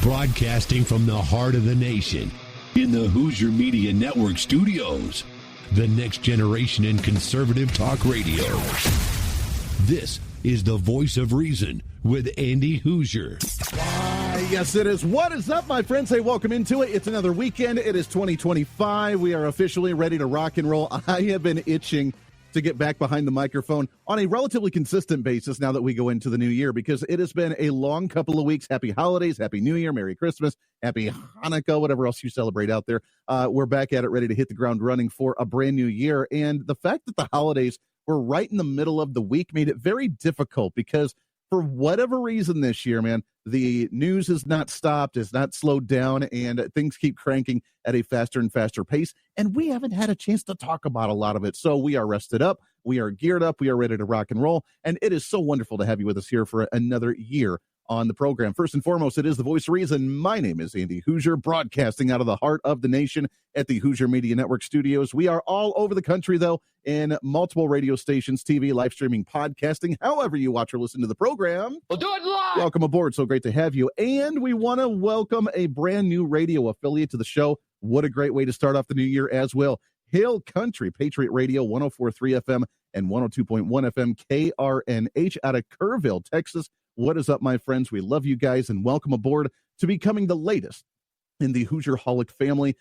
Broadcasting from the heart of the nation, in the Hoosier Media Network studios, the next generation in conservative talk radio. This is the Voice of Reason with Andy Hoosier. Yes, it is. What is up, my friends? Hey, welcome into it. It's another weekend. It is 2025. We are officially ready to rock and roll. I have been itching to get back behind the microphone on a relatively consistent basis now that we go into the new year, because it has been a long couple of weeks. Happy holidays, Happy New Year, Merry Christmas, Happy Hanukkah, whatever else you celebrate out there. We're back at it, ready to hit the ground running for a brand new year. And the fact that the holidays were right in the middle of the week made it very difficult, because for whatever reason this year, man, the news has not stopped, has not slowed down, and things keep cranking at a faster and faster pace. And we haven't had a chance to talk about a lot of it. So we are rested up. We are geared up. We are ready to rock and roll. And it is so wonderful to have you with us here for another year on the program. First and foremost, it is the Voice of Reason. My name is Andy Hoosier, broadcasting out of the heart of the nation at the Hoosier Media Network studios. We are all over the country, though, in multiple radio stations, TV, live streaming, podcasting, however you watch or listen to the program. We'll do it live. Welcome aboard. So great to have you. And we want to welcome a brand new radio affiliate to the show. What a great way to start off the new year as well. Hail Country, Patriot Radio, 104.3 FM and 102.1 FM, KRNH out of Kerrville, Texas. What is up, my friends? We love you guys, and welcome aboard to becoming the latest in the Hoosier-holic family.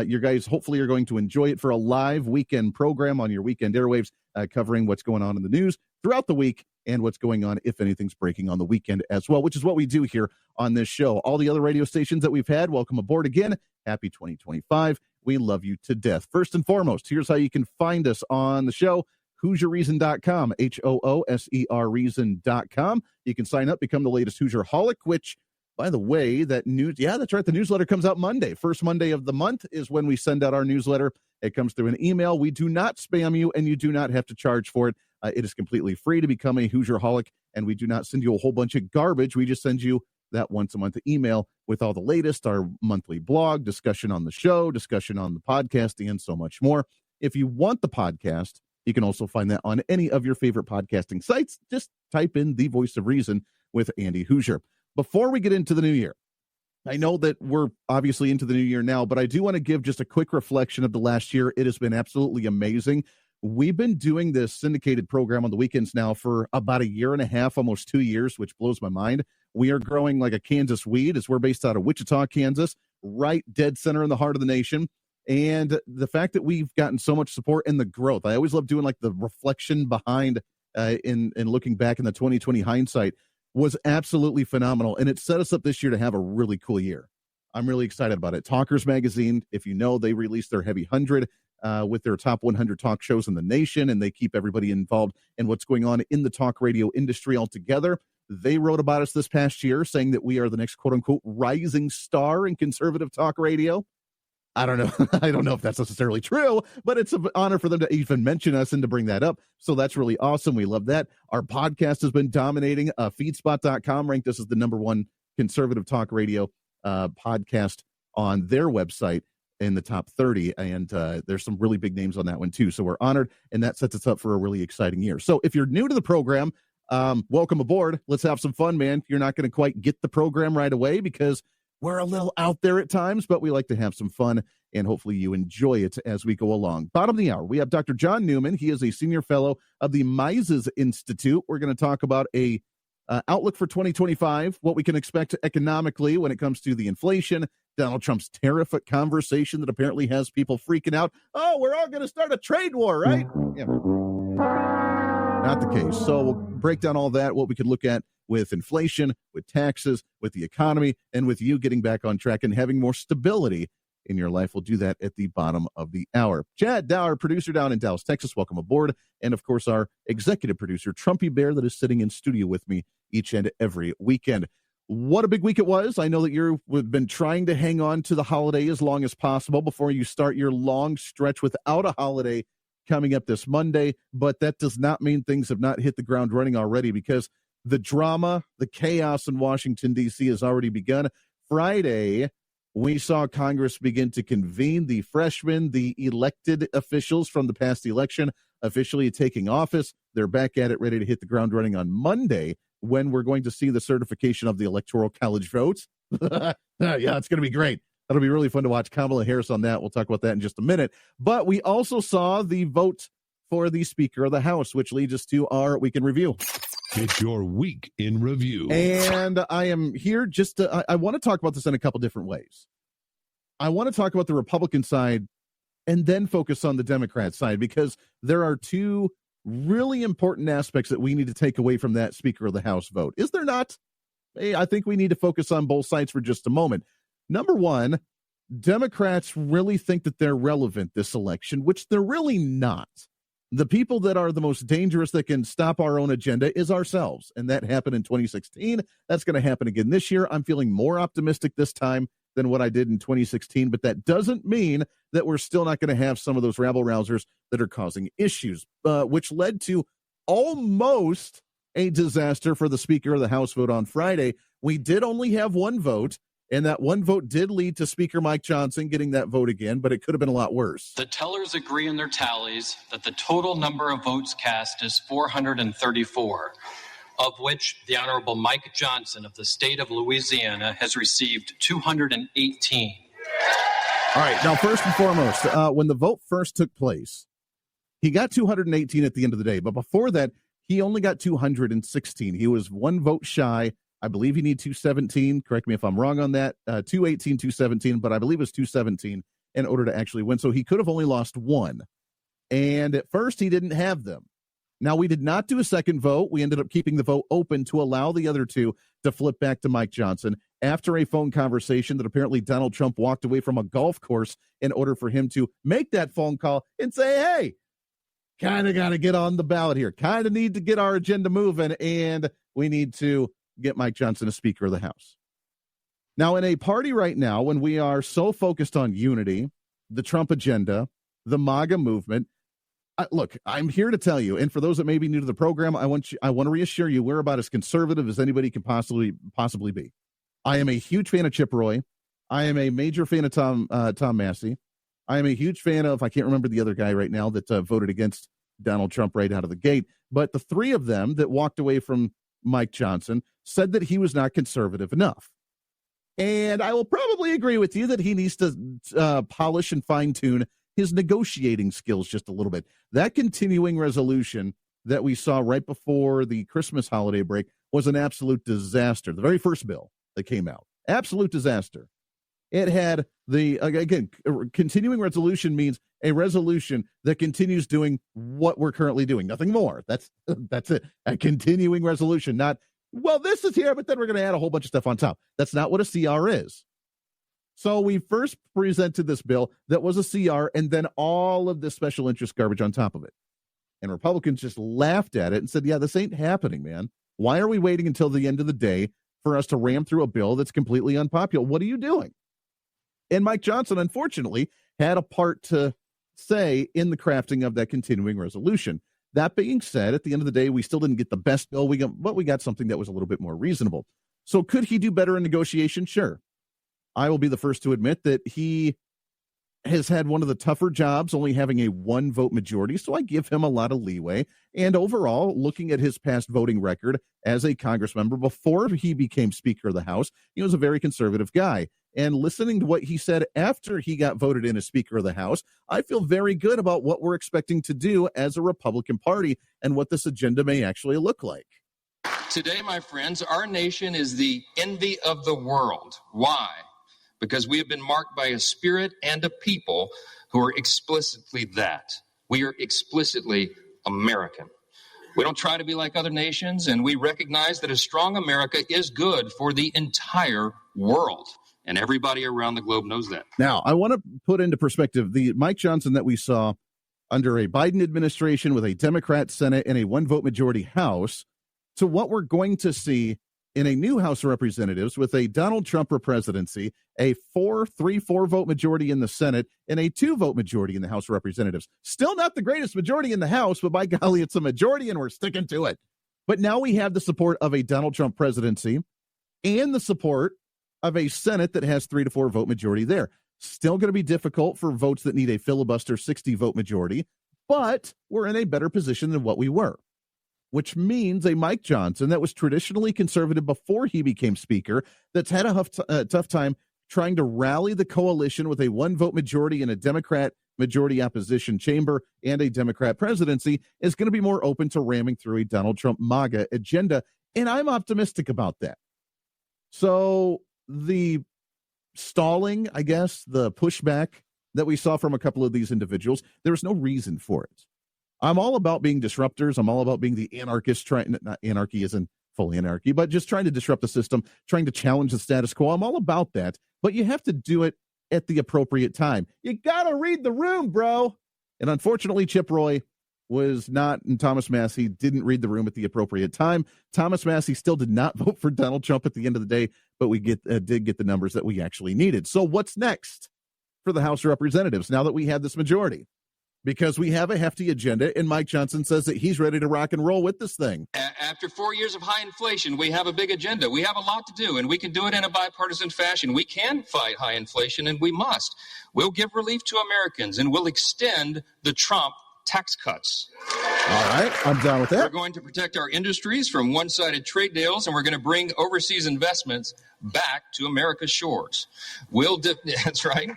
You guys hopefully are going to enjoy it for a live weekend program on your weekend airwaves, covering what's going on in the news throughout the week and what's going on, if anything's breaking, on the weekend as well, which is what we do here on this show. All the other radio stations that we've had, welcome aboard again. Happy 2025. We love you to death. First and foremost, here's how you can find us on the show. HoosierReason.com, HOOSER Reason.com. You can sign up, become the latest Hoosier-holic, which, by the way, that news, yeah, that's right, the newsletter comes out Monday. First Monday of the month is when we send out our newsletter. It comes through an email. We do not spam you, and you do not have to charge for it. It is completely free to become a Hoosier-holic, and we do not send you a whole bunch of garbage. We just send you that once-a-month email with all the latest, our monthly blog, discussion on the show, discussion on the podcasting, and so much more. If you want the podcast, you can also find that on any of your favorite podcasting sites. Just type in The Voice of Reason with Andy Hoosier. Before we get into the new year, I know that we're obviously into the new year now, but I do want to give just a quick reflection of the last year. It has been absolutely amazing. We've been doing this syndicated program on the weekends now for about a year and a half, almost 2 years, which blows my mind. We are growing like a Kansas weed, as we're based out of Wichita, Kansas, right dead center in the heart of the nation. And the fact that we've gotten so much support and the growth, I always love doing like the reflection behind in looking back in the 2020 hindsight, was absolutely phenomenal. And it set us up this year to have a really cool year. I'm really excited about it. Talkers Magazine, if you know, they released their Heavy 100 with their top 100 talk shows in the nation, and they keep everybody involved in what's going on in the talk radio industry altogether. They wrote about us this past year, saying that we are the next quote-unquote rising star in conservative talk radio. I don't know. I don't know if that's necessarily true, but it's an honor for them to even mention us and to bring that up. So that's really awesome. We love that. Our podcast has been dominating. Feedspot.com ranked us as the number one conservative talk radio podcast on their website in the top 30. And there's some really big names on that one too. So we're honored, and that sets us up for a really exciting year. So if you're new to the program, welcome aboard. Let's have some fun, man. You're not going to quite get the program right away because we're a little out there at times, but we like to have some fun, and hopefully you enjoy it as we go along. Bottom of the hour, we have Dr. Jon Newman. He is a senior fellow of the Mises Institute. We're going to talk about a outlook for 2025, what we can expect economically when it comes to the inflation, Donald Trump's tariff conversation that apparently has people freaking out. Oh, we're all going to start a trade war, right? Yeah. Not the case. So we'll break down all that, what we could look at with inflation, with taxes, with the economy, and with you getting back on track and having more stability in your life. We'll do that at the bottom of the hour. Chad Dower, producer down in Dallas, Texas, welcome aboard. And, of course, our executive producer, Trumpy Bear, that is sitting in studio with me each and every weekend. What a big week it was. I know that you've been trying to hang on to the holiday as long as possible before you start your long stretch without a holiday coming up this Monday, but that does not mean things have not hit the ground running already, because the drama, the chaos in Washington, D.C. has already begun. Friday, We saw Congress begin to convene, the freshmen, the elected officials from the past election officially taking office. They're back at it, ready to hit the ground running on Monday when we're going to see the certification of the Electoral College votes. Yeah, it's going to be great. That'll be really fun to watch Kamala Harris on that. We'll talk about that in just a minute. But we also saw the vote for the Speaker of the House, which leads us to our Week in Review. It's your Week in Review. And I am here just to, I want to talk about this in a couple different ways. I want to talk about the Republican side and then focus on the Democrat side, because there are two really important aspects that we need to take away from that Speaker of the House vote. Is there not? Hey, I think we need to focus on both sides for just a moment. Number one, Democrats really think that they're relevant this election, which they're really not. The people that are the most dangerous that can stop our own agenda is ourselves. And that happened in 2016. That's going to happen again this year. I'm feeling more optimistic this time than what I did in 2016. But that doesn't mean that we're still not going to have some of those rabble-rousers that are causing issues, which led to almost a disaster for the Speaker of the House vote on Friday. We did only have one vote. And that one vote did lead to Speaker Mike Johnson getting that vote again, but it could have been a lot worse. The tellers agree in their tallies that the total number of votes cast is 434, of which the Honorable Mike Johnson of the state of Louisiana has received 218. All right, now first and foremost, when the vote first took place, he got 218 at the end of the day, but before that, he only got 216. He was one vote shy. I believe he needed 217. Correct me if I'm wrong on that. 218, 217, but I believe it was 217 in order to actually win. So he could have only lost one. And at first, he didn't have them. Now, we did not do a second vote. We ended up keeping the vote open to allow the other two to flip back to Mike Johnson after a phone conversation that apparently Donald Trump walked away from a golf course in order for him to make that phone call and say, hey, kind of got to get on the ballot here. Kind of need to get our agenda moving, and we need to get Mike Johnson a Speaker of the House. Now, in a party right now, when we are so focused on unity, the Trump agenda, the MAGA movement, look, I'm here to tell you, and for those that may be new to the program, I want to reassure you we're about as conservative as anybody can possibly be. I am a huge fan of Chip Roy. I am a major fan of Tom Massey. I am a huge fan of, I can't remember the other guy right now that voted against Donald Trump right out of the gate, but the three of them that walked away from Mike Johnson said that he was not conservative enough. And I will probably agree with you that he needs to polish and fine-tune his negotiating skills just a little bit. That continuing resolution that we saw right before the Christmas holiday break was an absolute disaster. The very first bill that came out, absolute disaster. It had continuing resolution means a resolution that continues doing what we're currently doing, nothing more. That's it. A continuing resolution, not, well, this is here, but then we're going to add a whole bunch of stuff on top. That's not what a CR is. So we first presented this bill that was a CR and then all of this special interest garbage on top of it. And Republicans just laughed at it and said, yeah, this ain't happening, man. Why are we waiting until the end of the day for us to ram through a bill that's completely unpopular? What are you doing? And Mike Johnson, unfortunately, had a part to say in the crafting of that continuing resolution. That being said, at the end of the day, we still didn't get the best bill, but we got something that was a little bit more reasonable. So could he do better in negotiation? Sure. I will be the first to admit that he has had one of the tougher jobs, only having a one-vote majority, so I give him a lot of leeway. And overall, looking at his past voting record as a Congress member before he became Speaker of the House, he was a very conservative guy. And listening to what he said after he got voted in as Speaker of the House, I feel very good about what we're expecting to do as a Republican Party and what this agenda may actually look like. Today, my friends, our nation is the envy of the world. Why? Because we have been marked by a spirit and a people who are explicitly that. We are explicitly American. We don't try to be like other nations, and we recognize that a strong America is good for the entire world. And everybody around the globe knows that. Now, I want to put into perspective the Mike Johnson that we saw under a Biden administration with a Democrat Senate and a one-vote majority House to what we're going to see in a new House of Representatives with a Donald Trump presidency, a 3-4 vote majority in the Senate, and a 2-vote majority in the House of Representatives. Still not the greatest majority in the House, but by golly, it's a majority, and we're sticking to it. But now we have the support of a Donald Trump presidency and the support of a Senate that has 3 to 4 vote majority there. Still going to be difficult for votes that need a filibuster 60 vote majority, but we're in a better position than what we were, which means a Mike Johnson that was traditionally conservative before he became speaker, that's had a tough time trying to rally the coalition with a 1-vote majority in a Democrat majority opposition chamber and a Democrat presidency, is going to be more open to ramming through a Donald Trump MAGA agenda. And I'm optimistic about that. So the stalling, I guess, the pushback that we saw from a couple of these individuals, there was no reason for it. I'm all about being disruptors. I'm all about being the anarchist, not anarchy isn't full anarchy, but just trying to disrupt the system, trying to challenge the status quo. I'm all about that, but you have to do it at the appropriate time. You got to read the room, bro. And unfortunately, Chip Roy was not, and Thomas Massie didn't read the room at the appropriate time. Thomas Massie still did not vote for Donald Trump at the end of the day, but we did get the numbers that we actually needed. So what's next for the House of Representatives now that we have this majority? Because we have a hefty agenda, and Mike Johnson says that he's ready to rock and roll with this thing. After 4 years of high inflation, we have a big agenda. We have a lot to do, and we can do it in a bipartisan fashion. We can fight high inflation, and we must. We'll give relief to Americans, and we'll extend the Trump tax cuts. All right, I'm done with that. We're going to protect our industries from one-sided trade deals, and we're going to bring overseas investments back to America's shores. That's right.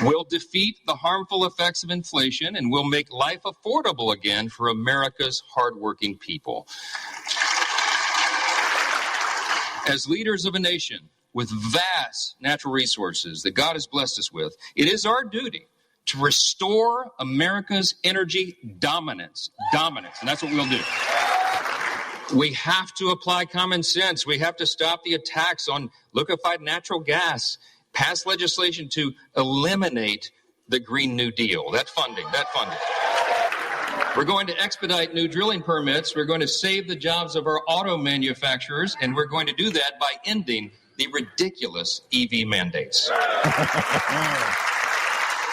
We'll defeat the harmful effects of inflation, and we'll make life affordable again for America's hardworking people. As leaders of a nation with vast natural resources that God has blessed us with, it is our duty to restore America's energy dominance, and that's what we'll do. We have to apply common sense. We have to stop the attacks on liquefied natural gas, pass legislation to eliminate the Green New Deal, that funding. We're going to expedite new drilling permits. We're going to save the jobs of our auto manufacturers, and we're going to do that by ending the ridiculous EV mandates.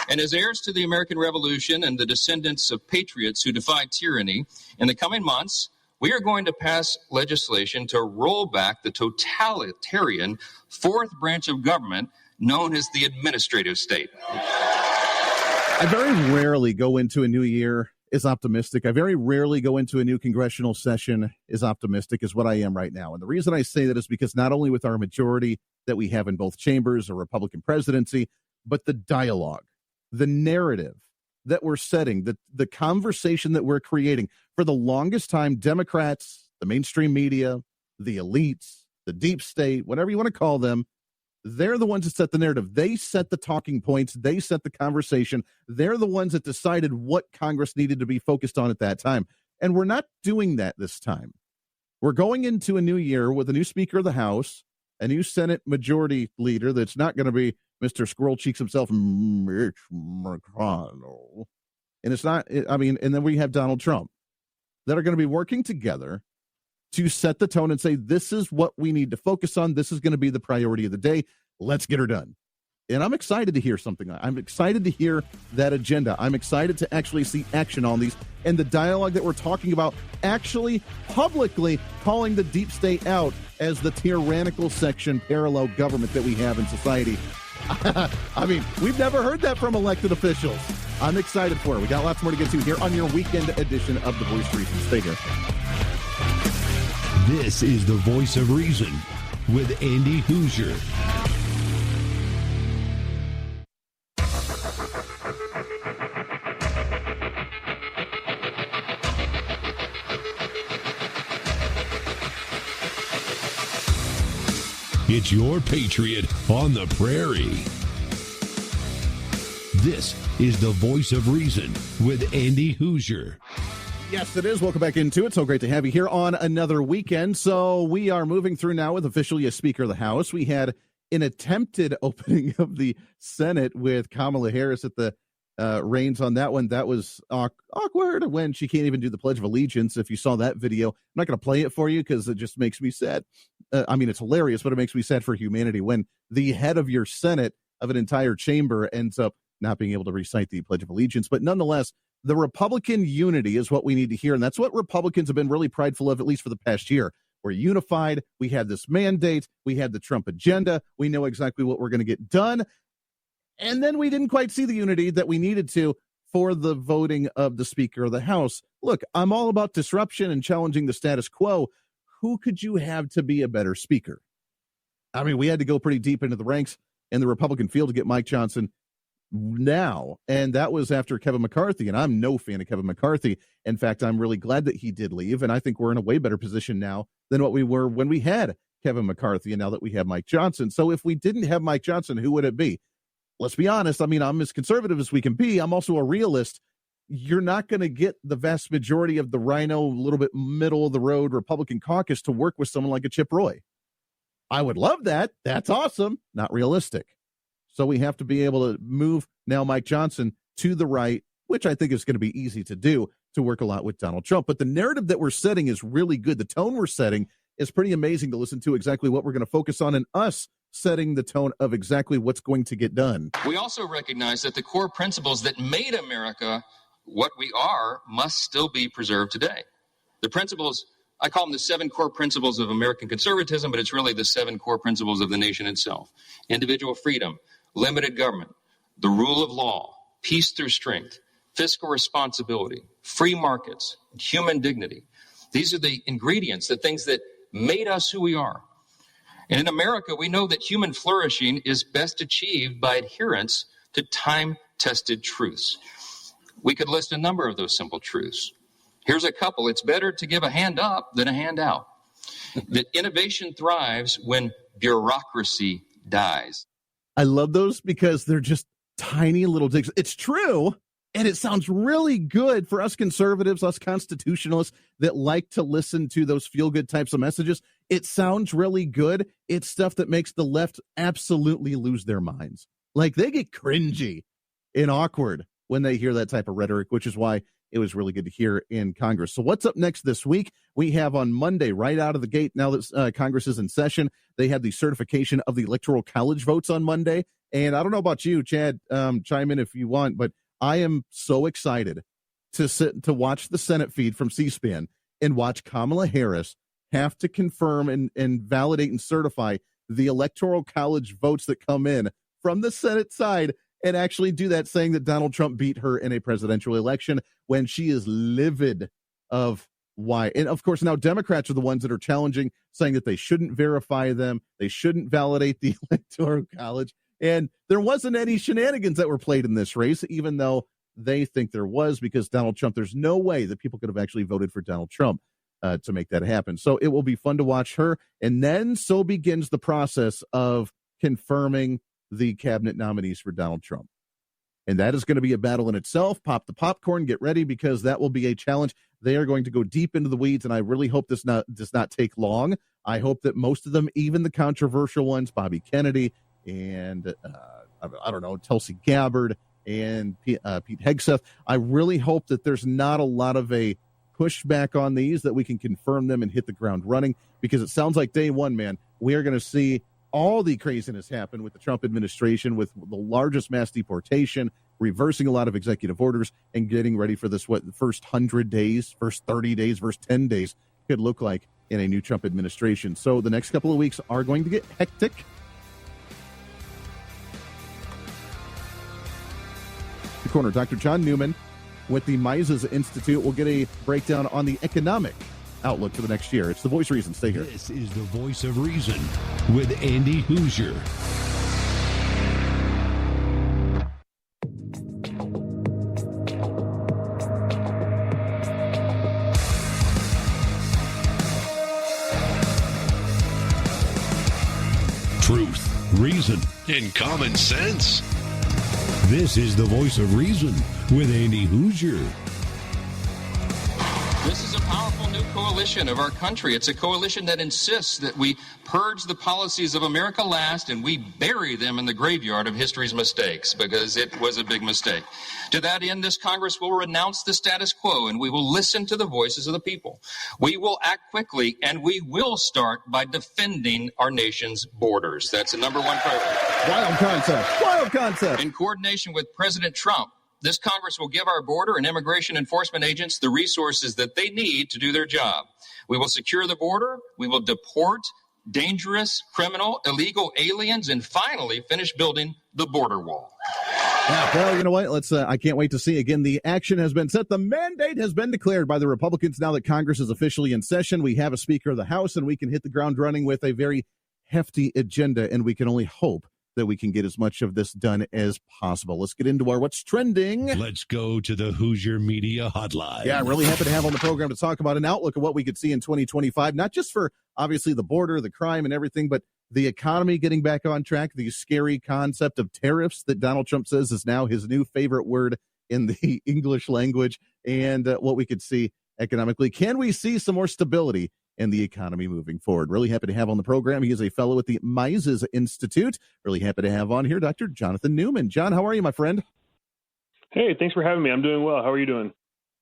And as heirs to the American Revolution and the descendants of patriots who defied tyranny, in the coming months, we are going to pass legislation to roll back the totalitarian fourth branch of government known as the administrative state. I very rarely go into a new year as optimistic. I very rarely go into a new congressional session as optimistic as what I am right now. And the reason I say that is because not only with our majority that we have in both chambers, a Republican presidency, but the dialogue, the narrative that we're setting, the conversation that we're creating. For the longest time, Democrats, the mainstream media, the elites, the deep state, whatever you want to call them, they're the ones that set the narrative. They set the talking points. They set the conversation. They're the ones that decided what Congress needed to be focused on at that time. And we're not doing that this time. We're going into a new year with a new Speaker of the House, a new Senate Majority Leader that's not going to be Mr. Squirrel Cheeks himself, Mitch McConnell. And it's not, and then we have Donald Trump that are going to be working together to set the tone and say, this is what we need to focus on. This is going to be the priority of the day. Let's get her done. And I'm excited to hear something. I'm excited to hear that agenda. I'm excited to actually see action on these and the dialogue that we're talking about, actually publicly calling the deep state out as the tyrannical section parallel government that we have in society. We've never heard that from elected officials. I'm excited for it. We got lots more to get to here on your weekend edition of The Voice of Reason. Stay here. This is The Voice of Reason with Andy Hoosier. It's your Patriot on the Prairie. This is The Voice of Reason with Andy Hoosier. Yes, it is. Welcome back into it. So great to have you here on another weekend. So we are moving through now with officially a Speaker of the House. We had an attempted opening of the Senate with Kamala Harris at the reins on that one. That was awkward when she can't even do the Pledge of Allegiance. If you saw that video, I'm not going to play it for you because it just makes me sad. It's hilarious, but it makes me sad for humanity when the head of your Senate of an entire chamber ends up not being able to recite the Pledge of Allegiance. But nonetheless, the Republican unity is what we need to hear. And that's what Republicans have been really prideful of, at least for the past year. We're unified. We had this mandate. We had the Trump agenda. We know exactly what we're going to get done. And then we didn't quite see the unity that we needed to for the voting of the Speaker of the House. Look, I'm all about disruption and challenging the status quo. Who could you have to be a better speaker? I mean, we had to go pretty deep into the ranks in the Republican field to get Mike Johnson now, and that was after Kevin McCarthy, and I'm no fan of Kevin McCarthy. In fact, I'm really glad that he did leave, and I think we're in a way better position now than what we were when we had Kevin McCarthy, and now that we have Mike Johnson. So if we didn't have Mike Johnson, who would it be? Let's be honest. I mean, I'm as conservative as we can be. I'm also a realist. You're not going to get the vast majority of the rhino, a little bit middle of the road Republican caucus to work with someone like a Chip Roy. I would love that. That's awesome. Not realistic. So we have to be able to move now Mike Johnson to the right, which I think is going to be easy to do, to work a lot with Donald Trump. But the narrative that we're setting is really good. The tone we're setting is pretty amazing to listen to, exactly what we're going to focus on, and us setting the tone of exactly what's going to get done. We also recognize that the core principles that made America what we are must still be preserved today. The principles, I call them the 7 core principles of American conservatism, but it's really the 7 core principles of the nation itself. Individual freedom, limited government, the rule of law, peace through strength, fiscal responsibility, free markets, human dignity. These are the ingredients, the things that made us who we are. And in America, we know that human flourishing is best achieved by adherence to time-tested truths. We could list a number of those simple truths. Here's a couple. It's better to give a hand up than a hand out. That innovation thrives when bureaucracy dies. I love those because they're just tiny little digs. It's true, and it sounds really good for us conservatives, us constitutionalists that like to listen to those feel-good types of messages. It sounds really good. It's stuff that makes the left absolutely lose their minds. Like, they get cringy and awkward when they hear that type of rhetoric, which is why it was really good to hear in Congress. So what's up next this week? We have on Monday, right out of the gate, now that Congress is in session, they had the certification of the Electoral College votes on Monday. And I don't know about you, Chad, chime in if you want, but I am so excited to sit to watch the Senate feed from C-SPAN and watch Kamala Harris have to confirm and validate and certify the Electoral College votes that come in from the Senate side, and actually do that, saying that Donald Trump beat her in a presidential election, when she is livid of why. And of course, now Democrats are the ones that are challenging, saying that they shouldn't verify them. They shouldn't validate the Electoral College. And there wasn't any shenanigans that were played in this race, even though they think there was, because Donald Trump, there's no way that people could have actually voted for Donald Trump to make that happen. So it will be fun to watch her. And then so begins the process of confirming the cabinet nominees for Donald Trump. And that is going to be a battle in itself. Pop the popcorn, get ready, because that will be a challenge. They are going to go deep into the weeds, and I really hope this does not take long. I hope that most of them, even the controversial ones, Bobby Kennedy and I don't know, Tulsi Gabbard and Pete Hegseth, I really hope that there's not a lot of a pushback on these, that we can confirm them and hit the ground running, because it sounds like day one, man, we are going to see all the craziness happen with the Trump administration, with the largest mass deportation, reversing a lot of executive orders, and getting ready for this, what the first 100 days, first 30 days, first 10 days could look like in a new Trump administration. So the next couple of weeks are going to get hectic. The corner, Dr. Jon Newman with the Mises Institute will get a breakdown on the economic outlook for the next year. It's the Voice of Reason. Stay here. This is the Voice of Reason with Andy Hoosier. Truth, reason, and common sense. This is the Voice of Reason with Andy Hoosier. This is a powerful new coalition of our country. It's a coalition that insists that we purge the policies of America last and we bury them in the graveyard of history's mistakes, because it was a big mistake. To that end, this Congress will renounce the status quo and we will listen to the voices of the people. We will act quickly, and we will start by defending our nation's borders. That's the number one priority. Wild concept. Wild concept. In coordination with President Trump, this Congress will give our border and immigration enforcement agents the resources that they need to do their job. We will secure the border. We will deport dangerous, criminal, illegal aliens, and finally finish building the border wall. Yeah, well, you know what? I can't wait to see. Again, the action has been set. The mandate has been declared by the Republicans now that Congress is officially in session. We have a Speaker of the House, and we can hit the ground running with a very hefty agenda, and we can only hope that we can get as much of this done as possible. Let's get into our What's Trending. Let's go to the Hoosier Media Hotline. Yeah, really happy to have on the program to talk about an outlook of what we could see in 2025, not just for, obviously, the border, the crime, and everything, but the economy getting back on track, the scary concept of tariffs that Donald Trump says is now his new favorite word in the English language, and what we could see economically. Can we see some more stability in the economy moving forward? Really happy to have on the program. He is a fellow at the Mises Institute. Really happy to have on here Dr. Jonathan Newman. John, how are you, my friend? Hey, thanks for having me. I'm doing well. How are you doing?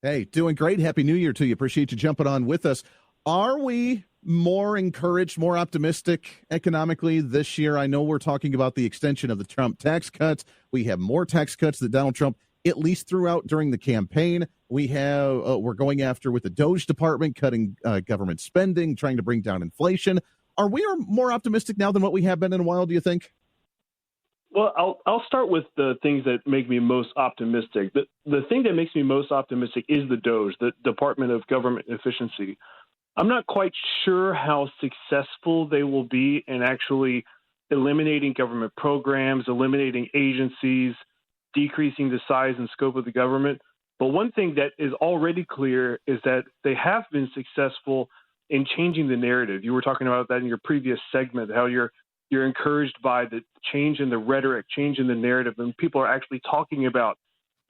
Hey, doing great. Happy New Year to you. Appreciate you jumping on with us. Are we more encouraged, more optimistic economically this year? I know we're talking about the extension of the Trump tax cuts. We have more tax cuts that Donald Trump at least threw out during the campaign. We're going after with the Doge department, cutting government spending, trying to bring down inflation. Are we more optimistic now than what we have been in a while, do you think? Well, I'll start with the things that make me most optimistic. The thing that makes me most optimistic is the Doge, the Department of Government Efficiency. I'm not quite sure how successful they will be in actually eliminating government programs, eliminating agencies, decreasing the size and scope of the government. But one thing that is already clear is that they have been successful in changing the narrative. You were talking about that in your previous segment, how you're encouraged by the change in the rhetoric, change in the narrative, and people are actually talking about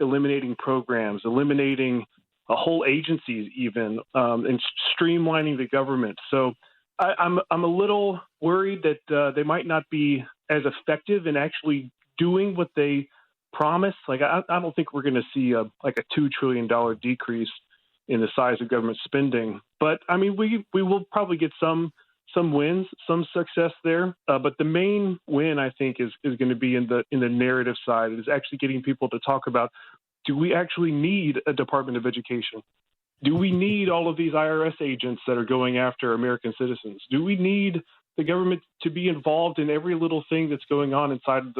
eliminating programs, eliminating whole agencies even, and streamlining the government. So I'm a little worried that they might not be as effective in actually doing what they promise. Like I don't think we're going to see a $2 trillion decrease in the size of government spending. But I mean, we will probably get some wins, some success there. But the main win, I think, is going to be in the narrative side. It is actually getting people to talk about, do we actually need a Department of Education? Do we need all of these IRS agents that are going after American citizens? Do we need the government to be involved in every little thing that's going on inside of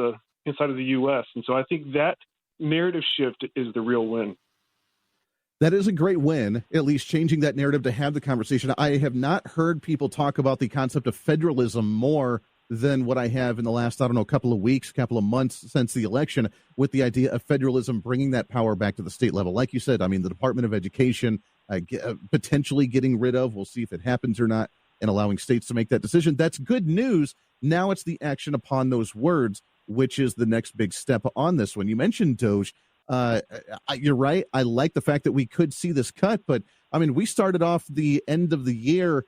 the U.S.? And so I think that narrative shift is the real win. That is a great win, at least changing that narrative to have the conversation. I have not heard people talk about the concept of federalism more than what I have in the last, couple of weeks, couple of months since the election, with the idea of federalism, bringing that power back to the state level. Like you said, I mean, the Department of Education potentially getting rid of, we'll see if it happens or not, and allowing states to make that decision. That's good news. Now it's the action upon those words, which is the next big step on this one. You mentioned Doge. You're right. I like the fact that we could see this cut, but I mean, we started off the end of the year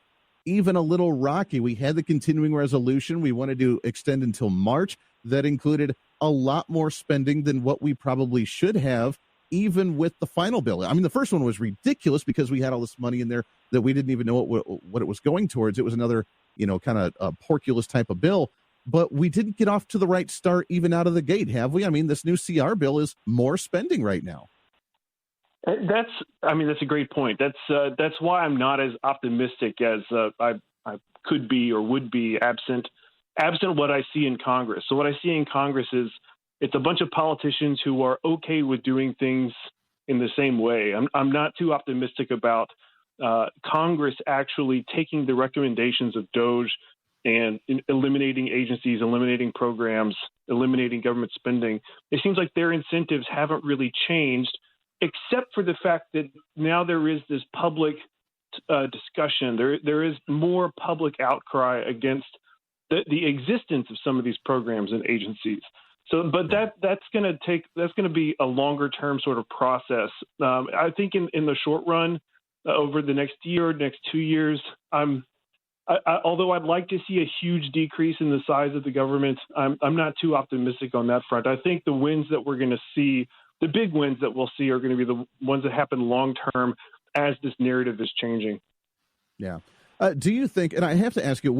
even a little rocky. We had the continuing resolution we wanted to extend until March. That included a lot more spending than what we probably should have, even with the final bill. I mean, the first one was ridiculous because we had all this money in there that we didn't even know what it was going towards. It was another, kind of porculous type of bill. But we didn't get off to the right start even out of the gate, have we? I mean, this new CR bill is more spending right now. That's a great point. That's why I'm not as optimistic as I could be or would be absent what I see in Congress. So what I see in Congress is it's a bunch of politicians who are okay with doing things in the same way. I'm not too optimistic about Congress actually taking the recommendations of Doge and eliminating agencies, eliminating programs, eliminating government spending. It seems like their incentives haven't really changed, except for the fact that now there is this public discussion. There is more public outcry against the existence of some of these programs and agencies. So, but that's going to be a longer term sort of process. I think in the short run, over the next year, next 2 years, although I'd like to see a huge decrease in the size of the government, I'm not too optimistic on that front. I think the wins that we're going to see, the big wins that we'll see, are going to be the ones that happen long term as this narrative is changing. Yeah. Do you think, and I have to ask you,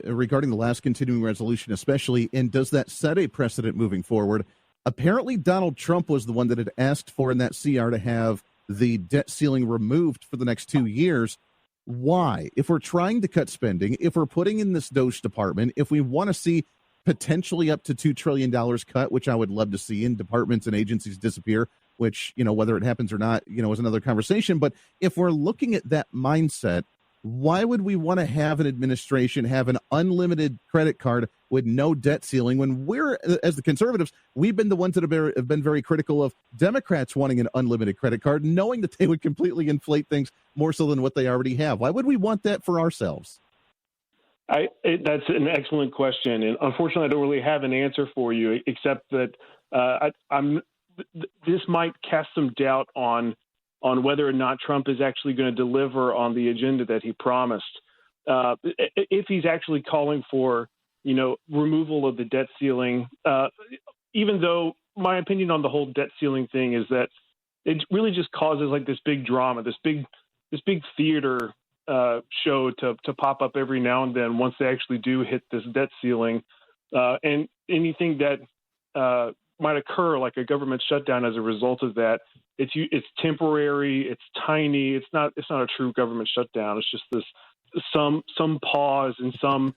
regarding the last continuing resolution especially, and does that set a precedent moving forward Apparently, Donald Trump was the one that had asked for in that CR to have the debt ceiling removed for the next 2 years. Why? If we're trying to cut spending, if we're putting in this DOGE department, if we want to see potentially up to $2 trillion cut, which I would love to see, and departments and agencies disappear, which, whether it happens or not, is another conversation. But if we're looking at that mindset, why would we want to have an administration have an unlimited credit card with no debt ceiling when we're, as the conservatives, we've been the ones that have been very critical of Democrats wanting an unlimited credit card, knowing that they would completely inflate things more so than what they already have? Why would we want that for ourselves? That's an excellent question. And unfortunately, I don't really have an answer for you, except that this might cast some doubt on whether or not Trump is actually going to deliver on the agenda that he promised. If he's actually calling for, removal of the debt ceiling, even though my opinion on the whole debt ceiling thing is that it really just causes like this big drama, this big theater show to pop up every now and then once they actually do hit this debt ceiling, and anything that might occur, like a government shutdown as a result of that, it's temporary, it's tiny, it's not a true government shutdown. It's just this some pause in some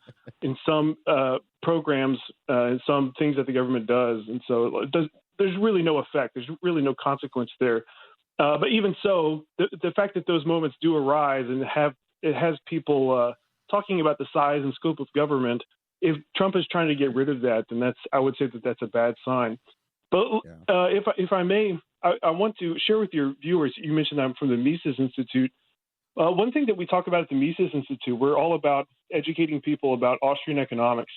programs and some things that the government does, and so there's really no effect. There's really no consequence there. But even so, the fact that those moments do arise and it has people talking about the size and scope of government. If Trump is trying to get rid of that, then I would say that's a bad sign. But if I may, I want to share with your viewers. You mentioned I'm from the Mises Institute. One thing that we talk about at the Mises Institute, we're all about educating people about Austrian economics.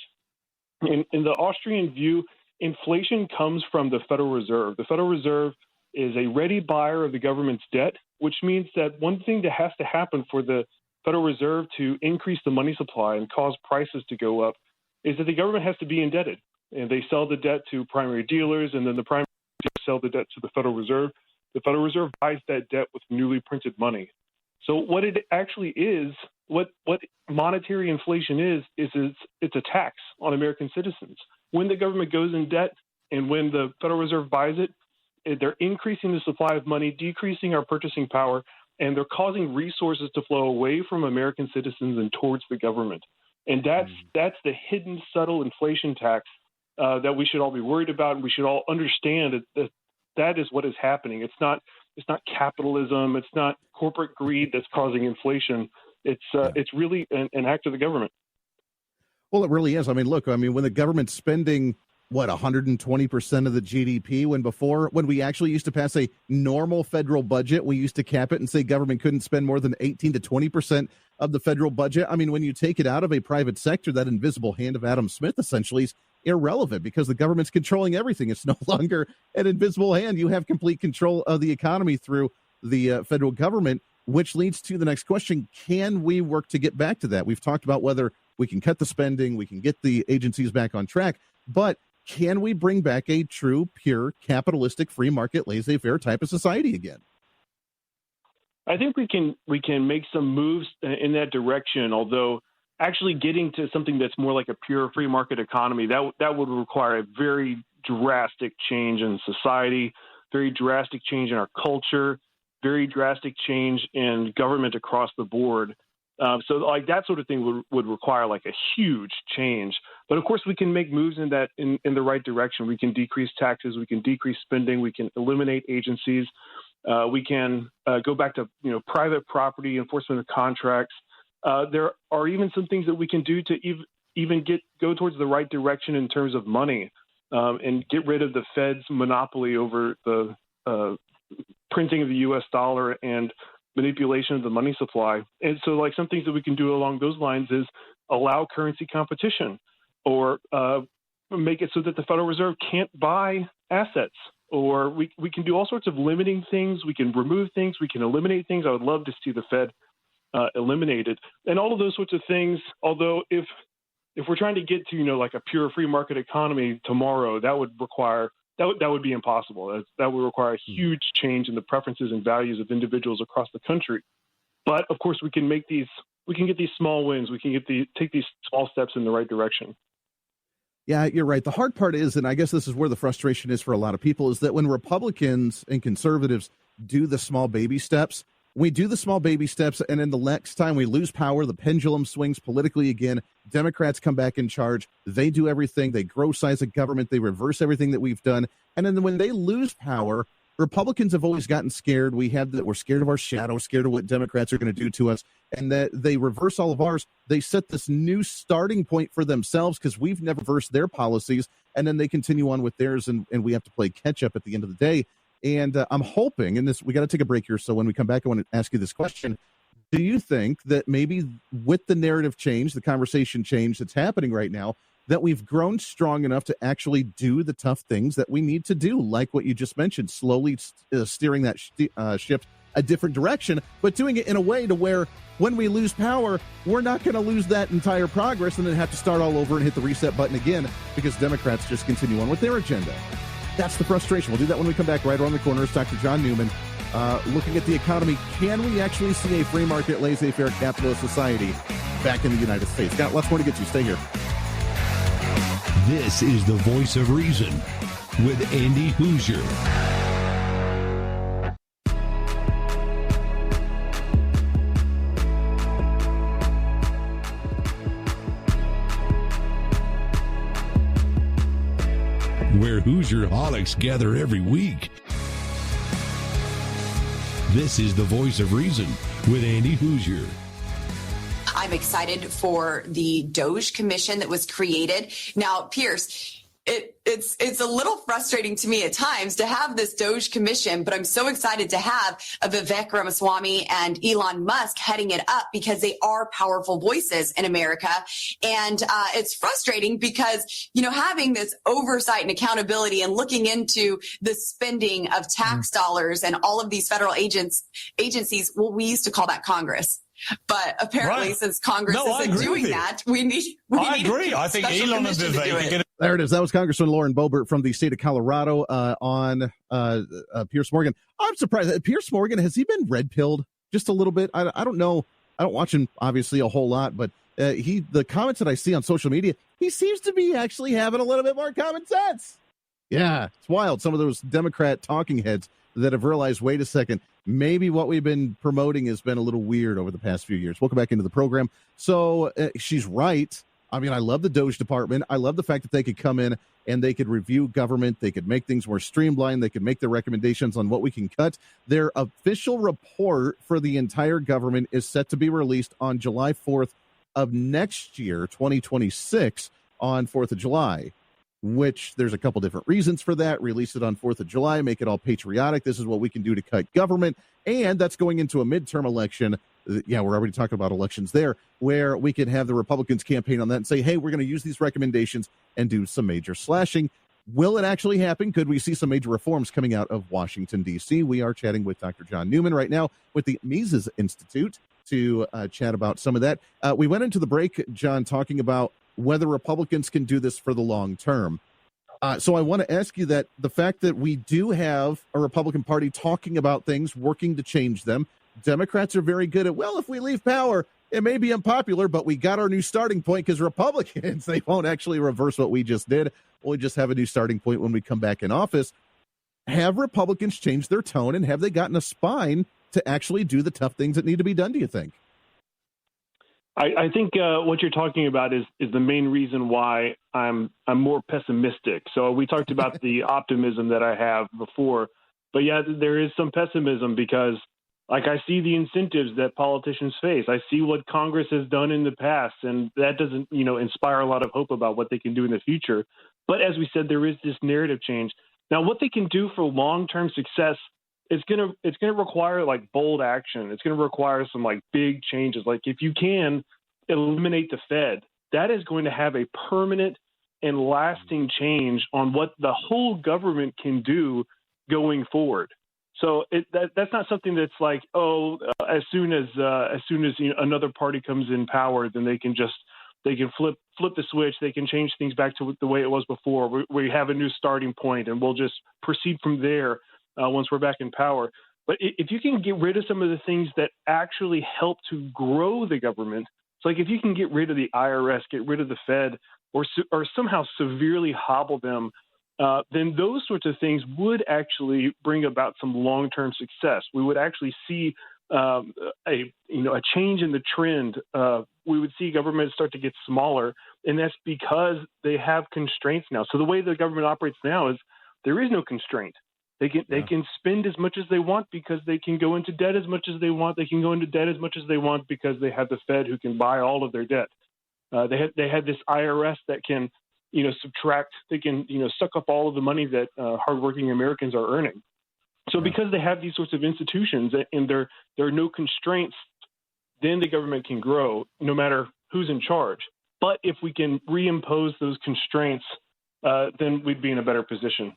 In the Austrian view, inflation comes from the Federal Reserve. The Federal Reserve is a ready buyer of the government's debt, which means that one thing that has to happen for the Federal Reserve to increase the money supply and cause prices to go up is that the government has to be indebted. And they sell the debt to primary dealers, and then the primary dealers sell the debt to the Federal Reserve. The Federal Reserve buys that debt with newly printed money. So what it actually is, what monetary inflation is it's a tax on American citizens. When the government goes in debt and when the Federal Reserve buys it, they're increasing the supply of money, decreasing our purchasing power, and they're causing resources to flow away from American citizens and towards the government. And that's the hidden, subtle inflation tax that we should all be worried about, and we should all understand that is what is happening. It's not capitalism. It's not corporate greed that's causing inflation. It's really an act of the government. Well, it really is. When the government's spending 120% of the GDP, when we actually used to pass a normal federal budget, we used to cap it and say government couldn't spend more than 18 to 20% of the federal budget. When you take it out of a private sector, that invisible hand of Adam Smith essentially is irrelevant because the government's controlling everything. It's no longer an invisible hand. You have complete control of the economy through the federal government, which leads to the next question. Can we work to get back to that? We've talked about whether we can cut the spending, we can get the agencies back on track, but can we bring back a true, pure, capitalistic, free market, laissez-faire type of society again? I think we can make some moves in that direction, although actually getting to something that's more like a pure free market economy, that would require a very drastic change in society, very drastic change in our culture, very drastic change in government across the board. So like that sort of thing would require like a huge change. But of course, we can make moves in the right direction. We can decrease taxes. We can decrease spending. We can eliminate agencies. We can go back to private property, enforcement of contracts. There are even some things that we can do to even go towards the right direction in terms of money, and get rid of the Fed's monopoly over the printing of the U.S. dollar and manipulation of the money supply. And so like some things that we can do along those lines is allow currency competition, or make it so that the Federal Reserve can't buy assets, or we can do all sorts of limiting things. We can remove things. We can eliminate things. I would love to see the Fed eliminated, and all of those sorts of things. Although if we're trying to get to like a pure free market economy tomorrow, that would be impossible. That would require a huge change in the preferences and values of individuals across the country. But of course, we can get these small wins. We can take these small steps in the right direction. Yeah, you're right. The hard part is, and I guess this is where the frustration is for a lot of people, is that when Republicans and conservatives do the small baby steps, we do the small baby steps, and then the next time we lose power, the pendulum swings politically again. Democrats come back in charge. They do everything. They grow size of government. They reverse everything that we've done. And then when they lose power, Republicans have always gotten scared. We're scared of our shadow, scared of what Democrats are going to do to us, and that they reverse all of ours. They set this new starting point for themselves because we've never reversed their policies, and then they continue on with theirs, and we have to play catch up at the end of the day. And I'm hoping, and we got to take a break here, so when we come back, I want to ask you this question. Do you think that maybe with the narrative change, the conversation change that's happening right now, that we've grown strong enough to actually do the tough things that we need to do, like what you just mentioned, slowly steering that ship a different direction, but doing it in a way to where when we lose power, we're not going to lose that entire progress and then have to start all over and hit the reset button again because Democrats just continue on with their agenda. That's the frustration. We'll do that when we come back. Right around the corner is Dr. Jon Newman. Looking at the economy, can we actually see a free market, laissez-faire capitalist society back in the United States? Got lots more to get to. Stay here. This is the Voice of Reason with Andy Hoosier. Where Hoosier-holics gather every week. This is the Voice of Reason with Andy Hoosier. I'm excited for the DOJ commission that was created. Now, Pierce, it's a little frustrating to me at times to have this DOJ commission, but I'm so excited to have Vivek Ramaswamy and Elon Musk heading it up because they are powerful voices in America. And it's frustrating because, having this oversight and accountability and looking into the spending of tax dollars and all of these federal agencies, well, we used to call that Congress. But apparently, since Congress isn't doing that, we need. I agree. I think Elon and Vivek. There it is. That was Congressman Lauren Boebert from the state of Colorado on Pierce Morgan. I'm surprised. Pierce Morgan, has he been red-pilled just a little bit? I don't know. I don't watch him, obviously, a whole lot. But the comments that I see on social media, he seems to be actually having a little bit more common sense. Yeah, it's wild. Some of those Democrat talking heads that have realized, wait a second, maybe what we've been promoting has been a little weird over the past few years. Welcome back into the program. So she's right. I mean, I love the DOJ department. I love the fact that they could come in and they could review government. They could make things more streamlined. They could make their recommendations on what we can cut. Their official report for the entire government is set to be released on July 4th of next year, 2026, on 4th of July. Which there's a couple different reasons for that. Release it on 4th of July, make it all patriotic. This is what we can do to cut government. And that's going into a midterm election. Yeah, we're already talking about elections there, where we can have the Republicans campaign on that and say, hey, we're going to use these recommendations and do some major slashing. Will it actually happen? Could we see some major reforms coming out of Washington, D.C.? We are chatting with Dr. Jon Newman right now with the Mises Institute to chat about some of that. We went into the break, John, talking about whether Republicans can do this for the long term. So I want to ask you that the fact that we do have a Republican Party talking about things, working to change them. Democrats are very good at, well, if we leave power, it may be unpopular, but we got our new starting point because Republicans, they won't actually reverse what we just did. We'll just have a new starting point when we come back in office. Have Republicans changed their tone and have they gotten a spine to actually do the tough things that need to be done, do you think? I think what you're talking about is the main reason why I'm more pessimistic. So we talked about the optimism that I have before, but yeah, there is some pessimism because like I see the incentives that politicians face. I see what Congress has done in the past, and that doesn't, inspire a lot of hope about what they can do in the future. But as we said, there is this narrative change. Now, what they can do for long-term success, it's gonna require like bold action. It's gonna require some like big changes. Like if you can eliminate the Fed, that is going to have a permanent and lasting change on what the whole government can do going forward. So that's not something that's like, as soon as another party comes in power, then they can flip the switch. They can change things back to the way it was before. We have a new starting point, and we'll just proceed from there once we're back in power. But if you can get rid of some of the things that actually help to grow the government, it's like if you can get rid of the IRS, get rid of the Fed, or somehow severely hobble them, then those sorts of things would actually bring about some long-term success. We would actually see a change in the trend. We would see government start to get smaller, and that's because they have constraints now. So the way the government operates now is there is no constraint. They can spend as much as they want because they can go into debt as much as they want. They can go into debt as much as they want because they have the Fed who can buy all of their debt. They had this IRS that can subtract. They can suck up all of the money that hardworking Americans are earning. So because they have these sorts of institutions and there are no constraints, then the government can grow no matter who's in charge. But if we can reimpose those constraints, then we'd be in a better position.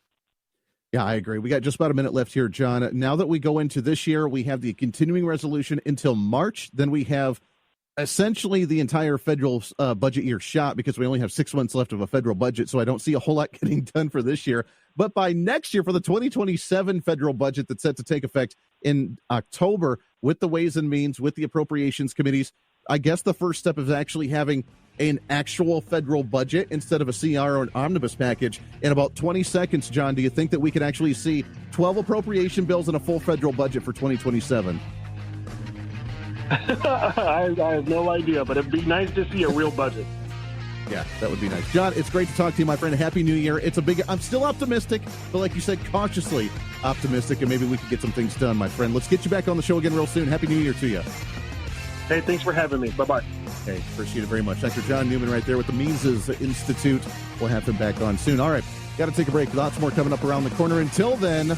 Yeah, I agree. We got just about a minute left here, John. Now that we go into this year, we have the continuing resolution until March. Then we have essentially the entire federal budget year shot because we only have 6 months left of a federal budget. So I don't see a whole lot getting done for this year. But by next year, for the 2027 federal budget that's set to take effect in October, with the Ways and Means, with the appropriations committees, I guess the first step is actually having an actual federal budget instead of a CR or an omnibus package. In about 20 seconds, John, do you think that we can actually see 12 appropriation bills and a full federal budget for 2027? I have no idea, but it'd be nice to see a real budget. Yeah, that would be nice. John, it's great to talk to you, my friend. Happy New Year. I'm still optimistic, but like you said, cautiously optimistic, and maybe we can get some things done, my friend. Let's get you back on the show again real soon. Happy New Year to you. Hey, thanks for having me. Bye-bye. Hey, appreciate it very much. Dr. Jon Newman right there with the Mises Institute. We'll have him back on soon. All right, got to take a break. Lots more coming up around the corner. Until then,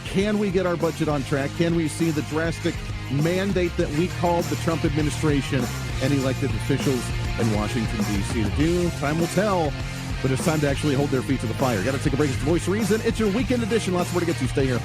can we get our budget on track? Can we see the drastic mandate that we called the Trump administration and elected officials in Washington, D.C. to do? Time will tell, but it's time to actually hold their feet to the fire. Got to take a break. It's the Voice of Reason. It's your weekend edition. Lots more to get to. Stay here.